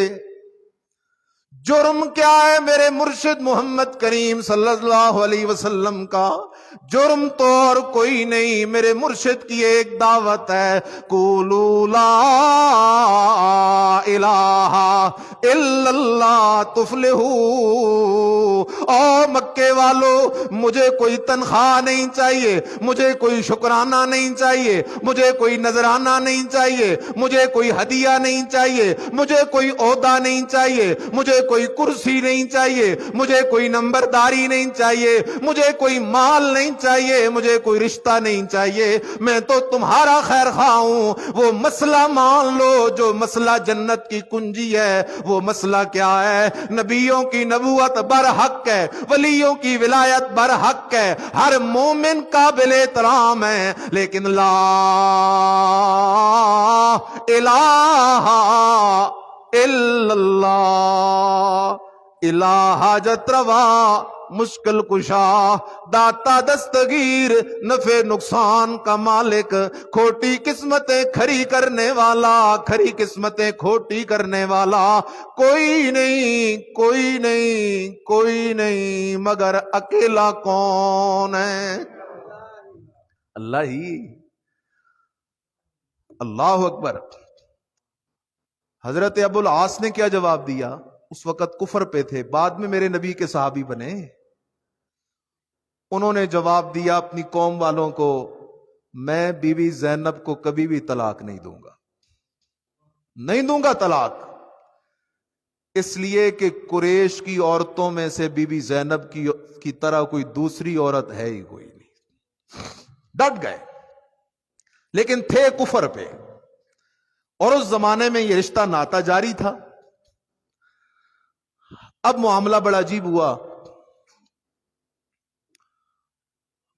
جرم کیا ہے میرے مرشد محمد کریم صلی اللہ علیہ وسلم کا؟ جرم تو اور کوئی نہیں, میرے مرشد کی ایک دعوت ہے, قولوا لا الہ الا اللہ تفلحوا. او مکے والو مجھے کوئی تنخواہ نہیں چاہیے, مجھے کوئی شکرانہ نہیں چاہیے, مجھے کوئی نذرانہ نہیں چاہیے, مجھے کوئی ہدیہ نہیں چاہیے, مجھے کوئی عہدہ نہیں چاہیے, مجھے کوئی کرسی نہیں چاہیے, مجھے کوئی نمبرداری نہیں چاہیے, مجھے کوئی مال نہیں چاہیے, مجھے کوئی رشتہ نہیں چاہیے, میں تو تمہارا خیر خواہ ہوں. وہ مسئلہ مان لو جو مسئلہ جنت کی کنجی ہے. وہ مسئلہ کیا ہے؟ نبیوں کی نبوت برحق ہے, ولیوں کی ولایت برحق ہے, ہر مومن قابل احترام ہے, لیکن لا الہ الا اللہ, الہ حاجت روا مشکل کشا, داتا دستگیر, نفع نقصان کا مالک, کھوٹی قسمتیں کھری کرنے والا, کھری قسمتیں کھوٹی کرنے والا کوئی نہیں, کوئی نہیں, کوئی نہیں مگر اکیلا کون ہے؟ اللہ ہی. اللہ اکبر. حضرت ابوالعاص نے کیا جواب دیا؟ اس وقت کفر پہ تھے, بعد میں میرے نبی کے صحابی بنے. انہوں نے جواب دیا اپنی قوم والوں کو, میں بی بی زینب کو کبھی بھی طلاق نہیں دوں گا, نہیں دوں گا طلاق, اس لیے کہ قریش کی عورتوں میں سے بی بی زینب کی طرح کوئی دوسری عورت ہے ہی کوئی نہیں. ڈٹ گئے, لیکن تھے کفر پہ, اور اس زمانے میں یہ رشتہ ناتا جاری تھا. اب معاملہ بڑا عجیب ہوا,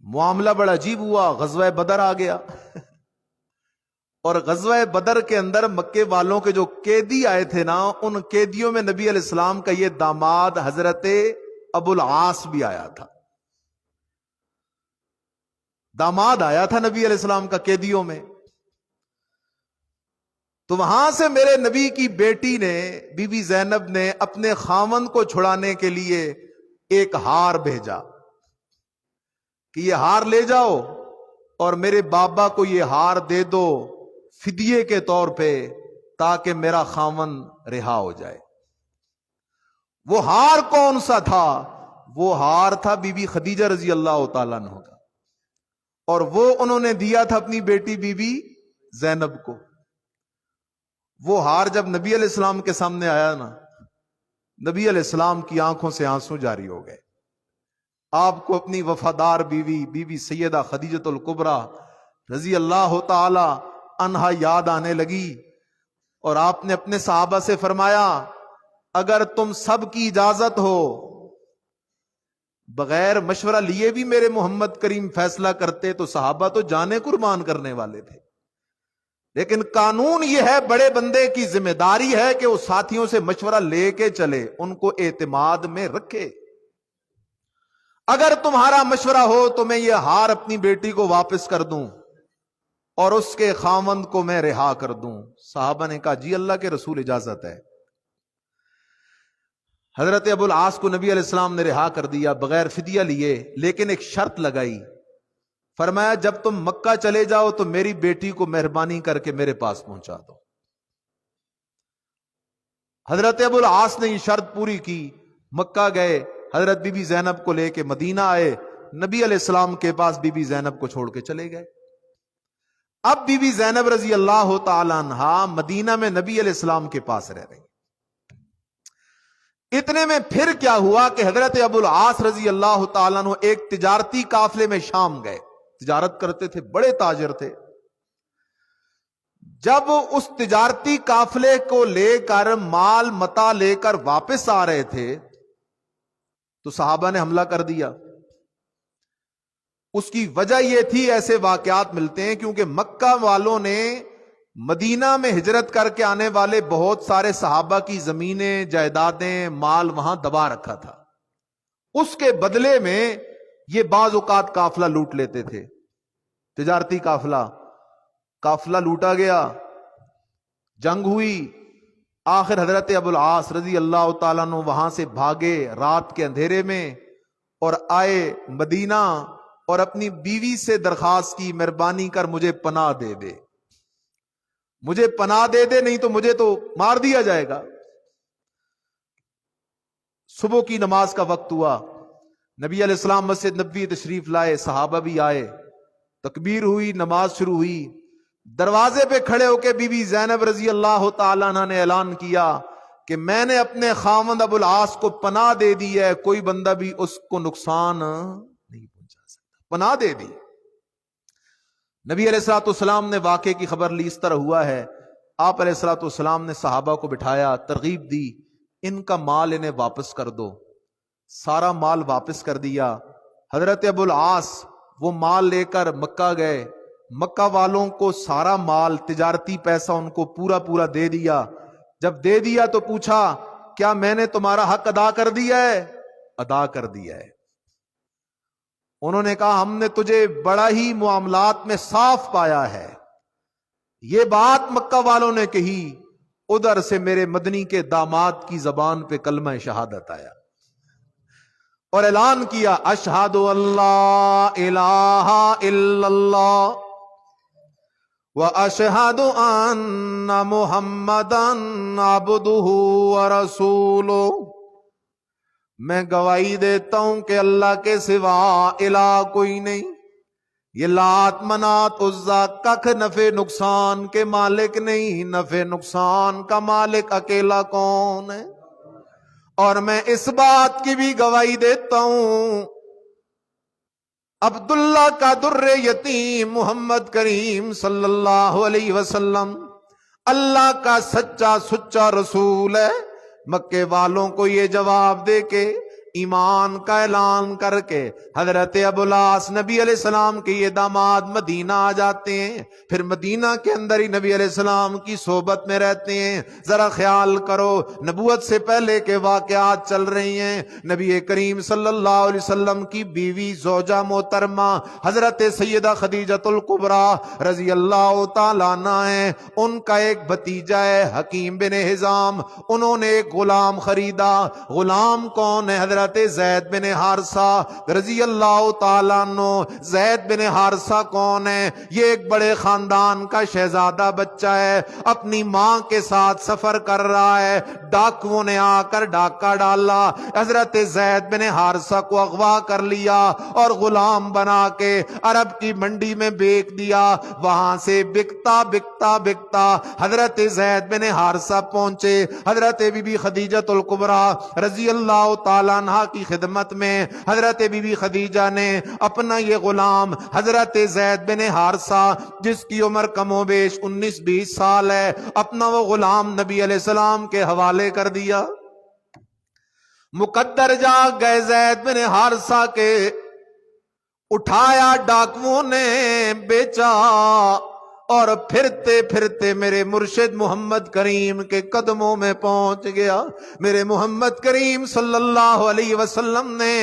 معاملہ بڑا عجیب ہوا. غزوہ بدر آ گیا, اور غزوہ بدر کے اندر مکے والوں کے جو قیدی آئے تھے نا, ان قیدیوں میں نبی علیہ السلام کا یہ داماد حضرت ابوالعاص بھی آیا تھا. داماد آیا تھا نبی علیہ السلام کا قیدیوں میں. تو وہاں سے میرے نبی کی بیٹی نے، بی بی زینب نے، اپنے خاوند کو چھڑانے کے لیے ایک ہار بھیجا کہ یہ ہار لے جاؤ اور میرے بابا کو یہ ہار دے دو فدیے کے طور پہ، تاکہ میرا خاوند رہا ہو جائے۔ وہ ہار کون سا تھا؟ وہ ہار تھا بی بی خدیجہ رضی اللہ تعالیٰ عنہ کا، اور وہ انہوں نے دیا تھا اپنی بیٹی بی بی زینب کو۔ وہ ہار جب نبی علیہ السلام کے سامنے آیا نا، نبی علیہ السلام کی آنکھوں سے آنسو جاری ہو گئے۔ آپ کو اپنی وفادار بیوی بی بی سیدہ خدیجۃ الکبریٰ رضی اللہ تعالی عنہا یاد آنے لگی، اور آپ نے اپنے صحابہ سے فرمایا اگر تم سب کی اجازت ہو، بغیر مشورہ لیے بھی میرے محمد کریم فیصلہ کرتے تو صحابہ تو جانیں قربان کرنے والے تھے، لیکن قانون یہ ہے، بڑے بندے کی ذمہ داری ہے کہ وہ ساتھیوں سے مشورہ لے کے چلے، ان کو اعتماد میں رکھے۔ اگر تمہارا مشورہ ہو تو میں یہ ہار اپنی بیٹی کو واپس کر دوں اور اس کے خاوند کو میں رہا کر دوں۔ صحابہ نے کہا جی اللہ کے رسول اجازت ہے۔ حضرت ابو العاص کو نبی علیہ السلام نے رہا کر دیا بغیر فدیہ لیے، لیکن ایک شرط لگائی، فرمایا جب تم مکہ چلے جاؤ تو میری بیٹی کو مہربانی کر کے میرے پاس پہنچا دو۔ حضرت ابو العاص نے یہ شرط پوری کی، مکہ گئے، حضرت بی بی زینب کو لے کے مدینہ آئے، نبی علیہ السلام کے پاس بی بی زینب کو چھوڑ کے چلے گئے۔ اب بی بی زینب رضی اللہ تعالی عنہا مدینہ میں نبی علیہ السلام کے پاس رہ رہی۔ اتنے میں پھر کیا ہوا کہ حضرت ابو العاص رضی اللہ تعالیٰ عنہ ایک تجارتی قافلے میں شام گئے، تجارت کرتے تھے، بڑے تاجر تھے۔ جب اس تجارتی قافلے کو لے کر مال متا لے کر واپس آ رہے تھے تو صحابہ نے حملہ کر دیا۔ اس کی وجہ یہ تھی، ایسے واقعات ملتے ہیں کیونکہ مکہ والوں نے مدینہ میں ہجرت کر کے آنے والے بہت سارے صحابہ کی زمینیں، جائیدادیں، مال وہاں دبا رکھا تھا، اس کے بدلے میں یہ بعض اوقات قافلہ لوٹ لیتے تھے۔ تجارتی قافلہ لوٹا گیا، جنگ ہوئی، آخر حضرت ابو العاص رضی اللہ تعالیٰ عنہ وہاں سے بھاگے رات کے اندھیرے میں اور آئے مدینہ، اور اپنی بیوی سے درخواست کی مہربانی کر مجھے پناہ دے دے، مجھے پناہ دے دے، نہیں تو مجھے تو مار دیا جائے گا۔ صبح کی نماز کا وقت ہوا، نبی علیہ السلام مسجد نبوی تشریف لائے، صحابہ بھی آئے، تکبیر ہوئی، نماز شروع ہوئی۔ دروازے پہ کھڑے ہو کے بی بی زینب رضی اللہ تعالیٰ عنہ نے اعلان کیا کہ میں نے اپنے خاوند ابو العاص کو پناہ دے دی ہے، کوئی بندہ بھی اس کو نقصان نہیں پہنچا سکتا، پناہ دے دی۔ نبی علیہ الصلوۃ والسلام نے واقعے کی خبر لی، اس طرح ہوا ہے۔ آپ علیہ الصلوۃ والسلام نے صحابہ کو بٹھایا، ترغیب دی، ان کا مال انہیں واپس کر دو۔ سارا مال واپس کر دیا۔ حضرت ابو العاص وہ مال لے کر مکہ گئے، مکہ والوں کو سارا مال، تجارتی پیسہ ان کو پورا دے دیا۔ جب دے دیا تو پوچھا کیا میں نے تمہارا حق ادا کر دیا ہے؟ ادا کر دیا ہے۔ انہوں نے کہا ہم نے تجھے بڑا ہی معاملات میں صاف پایا ہے۔ یہ بات مکہ والوں نے کہی، ادھر سے میرے مدنی کے داماد کی زبان پہ کلمہ شہادت آیا اور اعلان کیا اشہد اللہ الہ الا اللہ واشہد ان محمدً عبدہ ورسولہ۔ میں گواہی دیتا ہوں کہ اللہ کے سوا الہ کوئی نہیں، یہ لات منات عزا کخ نفع نقصان کے مالک نہیں، نفع نقصان کا مالک اکیلا کون ہے؟ اور میں اس بات کی بھی گواہی دیتا ہوں عبداللہ کا در یتیم محمد کریم صلی اللہ علیہ وسلم اللہ کا سچا سچا رسول ہے۔ مکے والوں کو یہ جواب دے کے ایمان کا اعلان کر کے حضرت ابوالعاص نبی علیہ السلام کے یہ داماد مدینہ آ جاتے ہیں، پھر مدینہ کے اندر ہی نبی علیہ السلام کی صحبت میں رہتے ہیں۔ ذرا خیال کرو، نبوت سے پہلے کے واقعات چل رہی ہیں۔ نبی کریم صلی اللہ علیہ وسلم کی بیوی زوجہ محترمہ حضرت سیدہ خدیجہ الکبریٰ رضی اللہ تعالیٰ عنہ ہے، ان کا ایک بھتیجا ہے حکیم بن حزام، انہوں نے ایک غلام خریدا۔ غلام کون ہے؟ حضرت زید بن حارثہ رضی اللہ تعالیٰ عنہ۔ زید بن حارثہ کون ہے؟ یہ ایک بڑے خاندان کا شہزادہ بچہ ہے، اپنی ماں کے ساتھ سفر کر رہا ہے، ڈاکوؤں نے آ کر ڈاکہ ڈالا، حضرت زید بن حارثہ کو اغوا کر لیا اور غلام بنا کے عرب کی منڈی میں بیچ دیا۔ وہاں سے بکتا بکتا بکتا حضرت زید بن حارثہ پہنچے حضرت بی بی خدیجہ الکبریٰ رضی اللہ تعالیٰ عنہ کی خدمت میں۔ حضرت بی بی خدیجہ نے اپنا یہ غلام حضرت زید بن حارثہ جس کی عمر کم و بیش 19-20 سال ہے، اپنا وہ غلام نبی علیہ السلام کے حوالے کر دیا۔ مقدر جاگ گئے زید بن حارثہ کے، اٹھایا ڈاکوؤں نے، بیچا، اور پھرتے پھرتے میرے مرشد محمد کریم کے قدموں میں پہنچ گیا۔ میرے محمد کریم صلی اللہ علیہ وسلم نے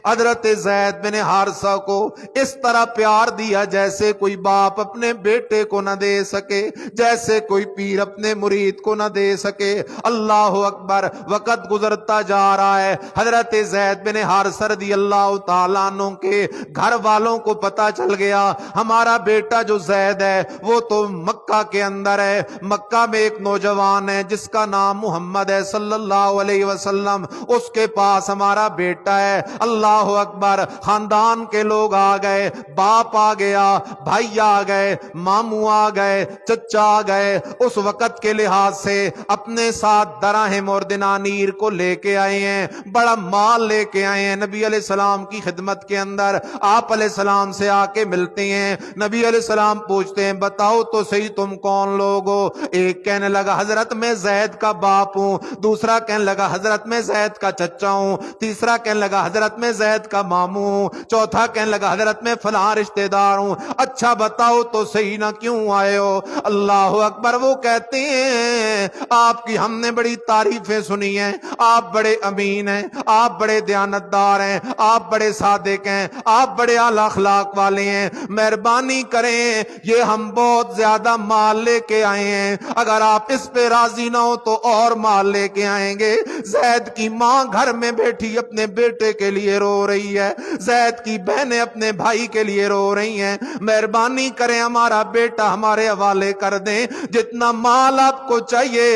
حضرت زید بن حارثہ کو اس طرح پیار دیا جیسے کوئی باپ اپنے بیٹے کو نہ دے سکے، جیسے کوئی پیر اپنے مرید کو نہ دے سکے۔ اللہ اکبر۔ وقت گزرتا جا رہا ہے، حضرت زید بن حارثہ رضی اللہ تعالیٰ عنہ کے گھر والوں کو پتا چل گیا ہمارا بیٹا جو زید ہے وہ تو مکہ کے اندر ہے، مکہ میں ایک نوجوان ہے جس کا نام محمد ہے صلی اللہ علیہ وسلم، اس کے پاس ہمارا بیٹا ہے۔ اللہ اکبر۔ خاندان کے لوگ آ گئے، باپ آ گیا، بھائی آ گئے، ماموں آ گئے، چچا آ گئے، اس وقت کے لحاظ سے اپنے ساتھ دراہم اور دنانیر کو لے کے آئے ہیں، بڑا مال لے کے آئے ہیں نبی علیہ السلام کی خدمت کے اندر۔ آپ علیہ السلام سے آ کے ملتے ہیں، نبی علیہ السلام پوچھتے ہیں بتاؤ تو صحیح تم کون لوگ ہو؟ ایک کہنے لگا حضرت میں زید کا باپ ہوں، دوسرا کہنے لگا حضرت میں زید کا چچا ہوں، تیسرا کہنے لگا حضرت میں زید کا ماموں ہوں، چوتھا کہنے لگا حضرت میں فلاں رشتہ دار ہوں۔ اچھا بتاؤ تو صحیح نہ کیوں آئے ہو؟ اللہ اکبر۔ وہ کہتے ہیں آپ کی ہم نے بڑی تعریفیں سنی ہیں، آپ بڑے امین ہیں، آپ بڑے دیانتدار ہیں، آپ بڑے صادق ہیں، آپ بڑے اعلی اخلاق والے ہیں، مہربانی کریں یہ ہم بہت زیادہ مال لے کے آئے ہیں، اگر آپ اس پہ راضی نہ ہو تو اور مال لے کے آئیں گے۔ زید کی ماں گھر میں بیٹھی اپنے بیٹے کے لیے رو رہی ہے، زید کی بہنیں اپنے بھائی کے لیے رو رہی ہیں، مہربانی کریں ہمارا بیٹا ہمارے حوالے کر دیں، جتنا مال آپ کو چاہیے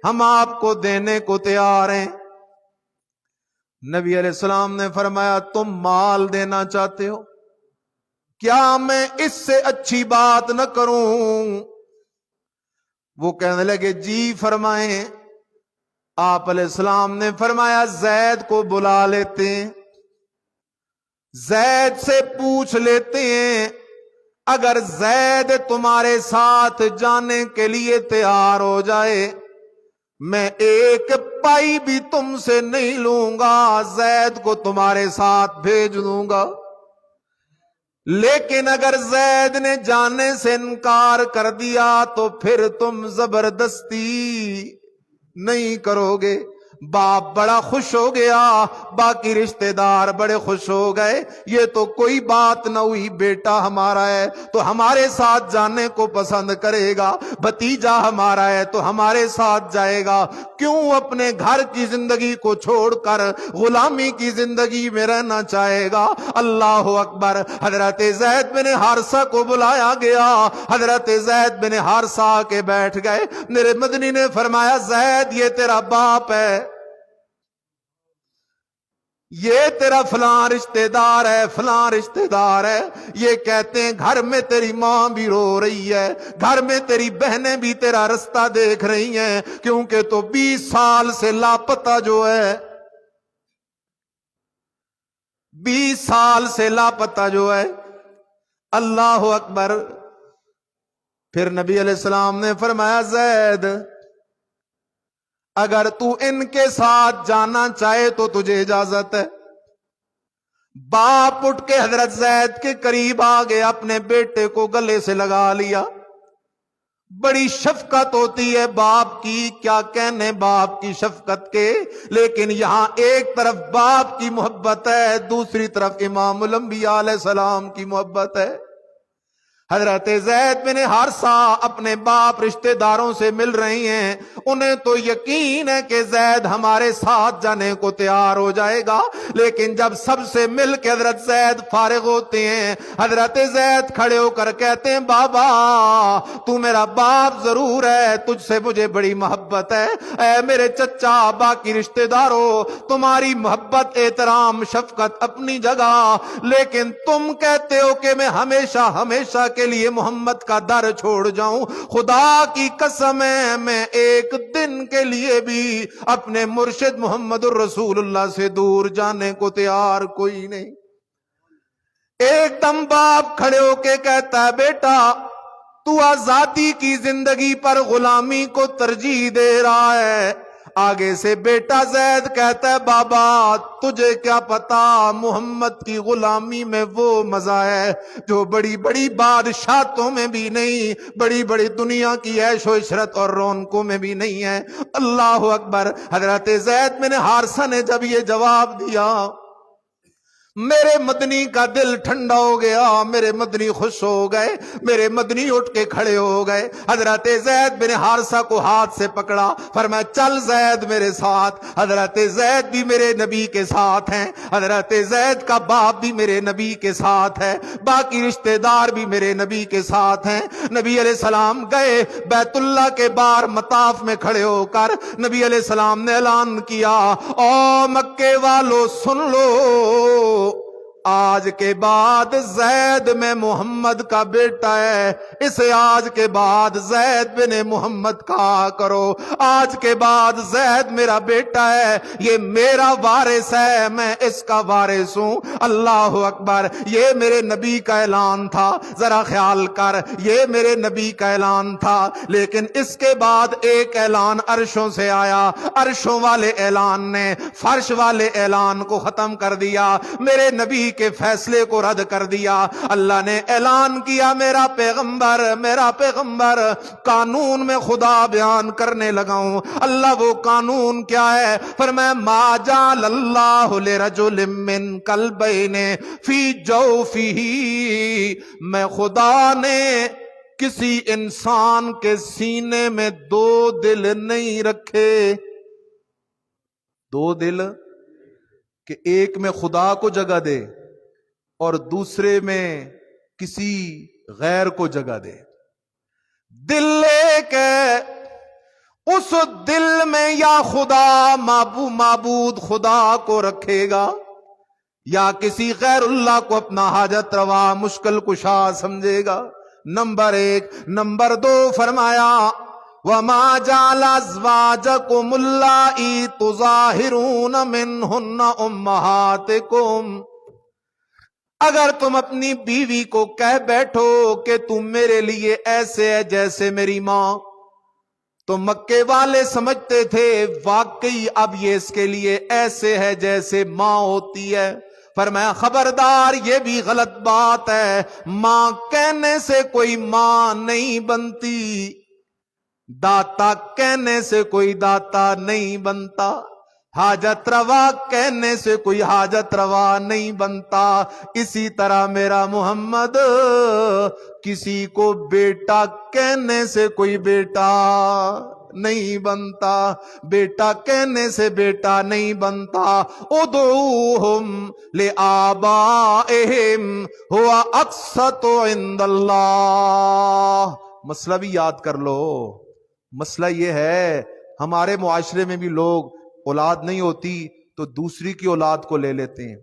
ہم آپ کو دینے کو تیار ہیں۔ نبی علیہ السلام نے فرمایا تم مال دینا چاہتے ہو، کیا میں اس سے اچھی بات نہ کروں؟ وہ کہنے لگے جی فرمائیں۔ آپ علیہ السلام نے فرمایا زید کو بلا لیتے ہیں، زید سے پوچھ لیتے ہیں، اگر زید تمہارے ساتھ جانے کے لیے تیار ہو جائے میں ایک پائی بھی تم سے نہیں لوں گا، زید کو تمہارے ساتھ بھیج دوں گا۔ لیکن اگر زید نے جانے سے انکار کر دیا تو پھر تم زبردستی نہیں کرو گے۔ باپ بڑا خوش ہو گیا، باقی رشتہ دار بڑے خوش ہو گئے، یہ تو کوئی بات نہ ہوئی، بیٹا ہمارا ہے تو ہمارے ساتھ جانے کو پسند کرے گا، بھتیجا ہمارا ہے تو ہمارے ساتھ جائے گا، کیوں اپنے گھر کی زندگی کو چھوڑ کر غلامی کی زندگی میں رہنا چاہے گا؟ اللہ اکبر۔ حضرت زید بن حارثہ کو بلایا گیا، حضرت زید بن حارثہ کے بیٹھ گئے، میرے مدنی نے فرمایا زید یہ تیرا باپ ہے، یہ تیرا فلاں رشتہ دار ہے، فلاں رشتہ دار ہے، یہ کہتے ہیں گھر میں تیری ماں بھی رو رہی ہے، گھر میں تیری بہنیں بھی تیرا رستہ دیکھ رہی ہیں، کیونکہ تو 20 سال سے لاپتہ جو ہے، 20 سال سے لاپتہ جو ہے۔ اللہ اکبر۔ پھر نبی علیہ السلام نے فرمایا زید اگر تو ان کے ساتھ جانا چاہے تو تجھے اجازت ہے، باپ اٹھ کے حضرت زید کے قریب آ گئے، اپنے بیٹے کو گلے سے لگا لیا۔ بڑی شفقت ہوتی ہے باپ کی، کیا کہنے باپ کی شفقت کے، لیکن یہاں ایک طرف باپ کی محبت ہے، دوسری طرف امام الانبیاء علیہ السلام کی محبت ہے۔ حضرت زید بن حارثہ اپنے باپ رشتہ داروں سے مل رہی ہیں، انہیں تو یقین ہے کہ زید ہمارے ساتھ جانے کو تیار ہو جائے گا، لیکن جب سب سے مل کے حضرت زید فارغ ہوتے ہیں، حضرت زید کھڑے ہو کر کہتے ہیں بابا تو میرا باپ ضرور ہے، تجھ سے مجھے بڑی محبت ہے، اے میرے چچا باقی رشتہ داروں تمہاری محبت احترام شفقت اپنی جگہ، لیکن تم کہتے ہو کہ میں ہمیشہ ہمیشہ کے لیے محمد کا در چھوڑ جاؤں، خدا کی قسم ہے میں ایک دن کے لیے بھی اپنے مرشد محمد الرسول اللہ سے دور جانے کو تیار کوئی نہیں۔ ایک دم باپ کھڑے ہو کے کہتا ہے بیٹا تو آزادی کی زندگی پر غلامی کو ترجیح دے رہا ہے۔ آگے سے بیٹا زید کہتا ہے بابا تجھے کیا پتا محمد کی غلامی میں وہ مزہ ہے جو بڑی بڑی بادشاہتوں میں بھی نہیں، بڑی بڑی دنیا کی عیش و عشرت اور رونقوں میں بھی نہیں ہے۔ اللہ اکبر۔ حضرت زید بن حارثہ نے جب یہ جواب دیا میرے مدنی کا دل ٹھنڈا ہو گیا، میرے مدنی خوش ہو گئے، میرے مدنی اٹھ کے کھڑے ہو گئے۔ حضرت زید بن حارثہ کو ہاتھ سے پکڑا، فرمایا چل زید میرے ساتھ۔ حضرت زید بھی میرے نبی کے ساتھ ہیں، حضرت زید کا باپ بھی میرے نبی کے ساتھ ہے، باقی رشتہ دار بھی میرے نبی کے ساتھ ہیں۔ نبی علیہ السلام گئے بیت اللہ کے باہر مطاف میں کھڑے ہو کر نبی علیہ السلام نے اعلان کیا او مکے والو سن لو، آج کے بعد زید میں محمد کا بیٹا ہے، اسے آج کے بعد زید بن محمد کہا کرو، آج کے بعد زید میرا بیٹا ہے، یہ میرا وارث ہے، میں اس کا وارث ہوں۔ اللہ اکبر۔ یہ میرے نبی کا اعلان تھا، ذرا خیال کر، یہ میرے نبی کا اعلان تھا، لیکن اس کے بعد ایک اعلان عرشوں سے آیا، عرشوں والے اعلان نے فرش والے اعلان کو ختم کر دیا، میرے نبی کے فیصلے کو رد کر دیا۔ اللہ نے اعلان کیا میرا پیغمبر قانون میں خدا بیان کرنے لگا ہوں۔ اللہ وہ قانون کیا ہے؟ فرمایا ما جعل اللہ لرجل من قلبین فی جوفہ، میں خدا نے کسی انسان کے سینے میں دو دل نہیں رکھے، دو دل کہ ایک میں خدا کو جگہ دے اور دوسرے میں کسی غیر کو جگہ دے۔ دل ایک ہے، اس دل میں یا خدا معبود خدا کو رکھے گا یا کسی غیر اللہ کو اپنا حاجت روا مشکل کشا سمجھے گا، نمبر ایک۔ نمبر دو فرمایا وَمَا جَعَلَ أَزْوَاجَكُمُ اللَّائِي تُظَاهِرُونَ مِنْهُنَّ أُمَّهَاتِكُمْ، اگر تم اپنی بیوی کو کہہ بیٹھو کہ تم میرے لیے ایسے ہے جیسے میری ماں، تو مکے والے سمجھتے تھے واقعی اب یہ اس کے لیے ایسے ہے جیسے ماں ہوتی ہے۔ فرمایا خبردار یہ بھی غلط بات ہے، ماں کہنے سے کوئی ماں نہیں بنتی، داتا کہنے سے کوئی داتا نہیں بنتا، حاجت روا کہنے سے کوئی حاجت روا نہیں بنتا۔ اسی طرح میرا محمد کسی کو بیٹا کہنے سے کوئی بیٹا نہیں بنتا، بیٹا کہنے سے بیٹا نہیں بنتا۔ ادعوہم لآبائہم ہوا اقسط عند اللہ۔ مسئلہ بھی یاد کر لو، مسئلہ یہ ہے ہمارے معاشرے میں بھی لوگ اولاد نہیں ہوتی تو دوسری کی اولاد کو لے لیتے ہیں،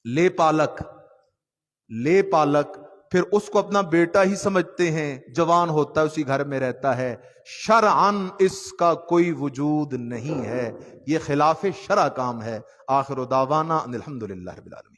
لے پالک، پھر اس کو اپنا بیٹا ہی سمجھتے ہیں، جوان ہوتا ہے اسی گھر میں رہتا ہے، شرعاً اس کا کوئی وجود نہیں ہے، یہ خلاف شرع کام ہے۔ آخر دعوانا ان الحمدللہ رب العالمین۔